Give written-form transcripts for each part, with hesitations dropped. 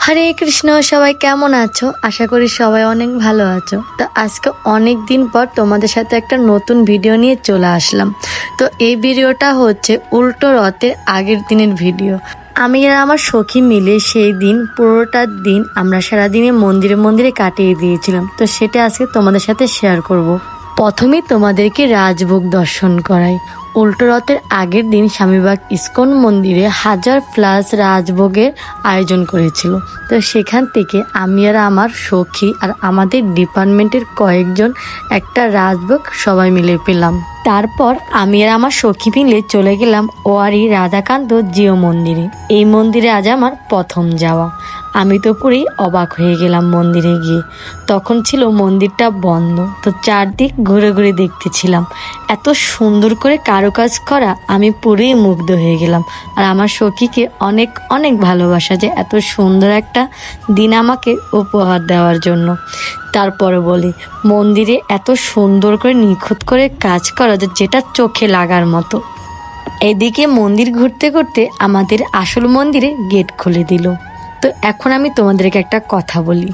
হরে কৃষ্ণ। সবাই কেমন আছো? আশা করি সবাই অনেক ভালো আছো। তো আজকে অনেক দিন পর তোমাদের সাথে একটা নতুন ভিডিও নিয়ে চলে আসলাম। তো এই ভিডিওটা হচ্ছে উল্টো রথের আগের দিনের ভিডিও। আমি আর আমার সখী মিলে সেই দিন পুরোটা দিন আমরা সারাদিনে মন্দিরে মন্দিরে কাটিয়ে দিয়েছিলাম। তো সেটা আজকে তোমাদের সাথে শেয়ার করব। প্রথমে তোমাদেরকে রাজভোগ দর্শন করাই। উল্টো রথের আগের দিন স্বামীবাগ ইস্কন মন্দিরে 1000+ রাজভোগের আয়োজন করেছিল। তো সেখান থেকে আমি আর আমার সখী আর আমাদের ডিপার্টমেন্টের কয়েকজন একটা রাজভোগ সবাই মিলে পেলাম। তারপর আমি আর আমার সখী মিলে চলে গেলাম ওয়ারি রাধাকান্ত জিও মন্দিরে। এই মন্দিরে আজ আমার প্রথম যাওয়া। আমি তো পুরোই অবাক হয়ে গেলাম মন্দিরে গিয়ে। তখন ছিল মন্দিরটা বন্ধ। তো চারদিক ঘুরে ঘুরে দেখতেছিলাম। এত সুন্দর করে কারুকাজ করা, আমি পুরোই মুগ্ধ হয়ে গেলাম। আর আমার সখীকে অনেক অনেক ভালোবাসা যে এত সুন্দর একটা দিন আমাকে উপহার দেওয়ার জন্য। তারপরে বলি, মন্দিরে এত সুন্দর করে নিখুঁত করে কাজ করা যেটা চোখে লাগার মতো। এদিকে মন্দির ঘুরতে ঘুরতে আমাদের আসল মন্দিরে গেট খুলে দিল। তো এখন আমি তোমাদেরকে একটা কথা বলি,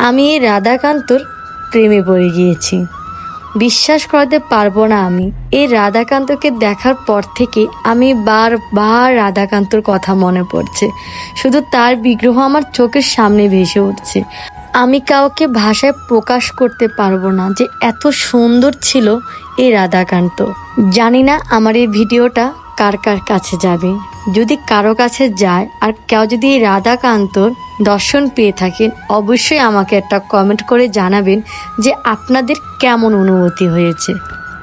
আমি এই রাধাকান্তর প্রেমে পড়ে গিয়েছি। বিশ্বাস করাতে পারবো না, আমি এই রাধাকান্তকে দেখার পর থেকে আমি বারবার রাধাকান্তর কথা মনে পড়ছে। শুধু তার বিগ্রহ আমার চোখের সামনে ভেসে উঠছে। আমি কাউকে ভাষায় প্রকাশ করতে পারবো না যে এত সুন্দর ছিল এই রাধাকান্ত। জানি না আমার এই ভিডিওটা কার কার কাছে যাবে। যদি কারো কাছে যায় আর কেউ যদি এই রাধাকান্তর দর্শন পেয়ে থাকেন, অবশ্যই আমাকে একটা কমেন্ট করে জানাবেন যে আপনাদের কেমন অনুভূতি হয়েছে।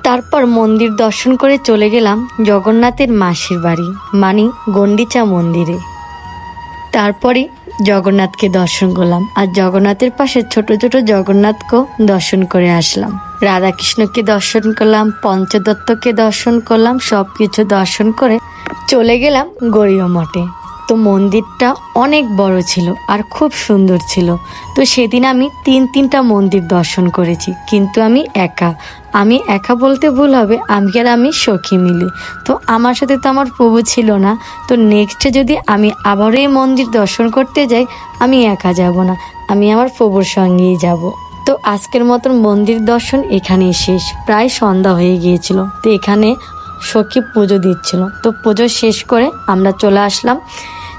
তারপর মন্দির দর্শন করে চলে গেলাম জগন্নাথের মাসির বাড়ি মানে গন্ডিচা মন্দিরে। তারপরে জগন্নাথকে দর্শন করলাম আর জগন্নাথের পাশে ছোট ছোট জগন্নাথকেও দর্শন করে আসলাম। রাধাকৃষ্ণকে দর্শন করলাম, পঞ্চদত্তকে দর্শন করলাম। সবকিছু দর্শন করে চলে গেলাম গড়িয়া মঠে। তো মন্দিরটা অনেক বড় ছিল আর খুব সুন্দর ছিল। তো সেদিন আমি তিনটা মন্দির দর্শন করেছি, কিন্তু আমি একা বলতে ভুল হবে, আমি সখী মিলে। তো আমার সাথে তো আমার প্রভু ছিল না। তো নেক্সটে যদি আমি আবারও এই মন্দির দর্শন করতে যাই, আমি একা যাব না, আমি আমার প্রভুর সঙ্গেই যাব। তো আজকের মতন মন্দির দর্শন এখানেই শেষ। প্রায় সন্ধ্যা হয়ে গিয়েছিল। তো এখানে সখী পুজো দিচ্ছিল। তো পুজো শেষ করে আমরা চলে আসলাম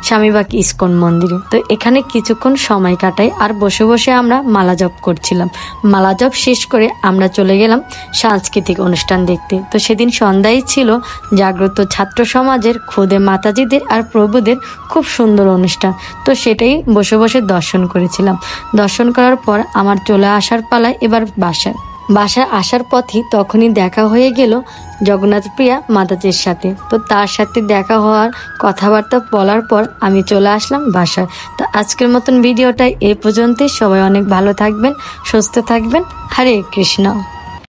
স্বামীবাগ ইস্কন মন্দিরে। তো এখানে কিছুক্ষণ সময় কাটাই আর বসে বসে আমরা মালা জপ করছিলাম। মালা জপ শেষ করে আমরা চলে গেলাম সাংস্কৃতিক অনুষ্ঠান দেখতে। তো সেদিন সন্ধ্যায় ছিল জাগ্রত ছাত্র সমাজের খুদে মাতাজিদের আর প্রভুদের খুব সুন্দর অনুষ্ঠান। তো সেটাই বসে বসে দর্শন করেছিলাম। দর্শন করার পর আমার চলে আসার পালায় এবার বাসায় আসার পথে তখনই দেখা হয়ে গেল জগন্নাথ প্রিয়া মাতাজির সাথে। তো তার সাথে দেখা হওয়ার কথাবার্তা বলার পর আমি চলে আসলাম বাসায়। তো আজকের মতন ভিডিওটা এই পর্যন্তই। সবাই অনেক ভালো থাকবেন, সুস্থ থাকবেন। হরে কৃষ্ণ।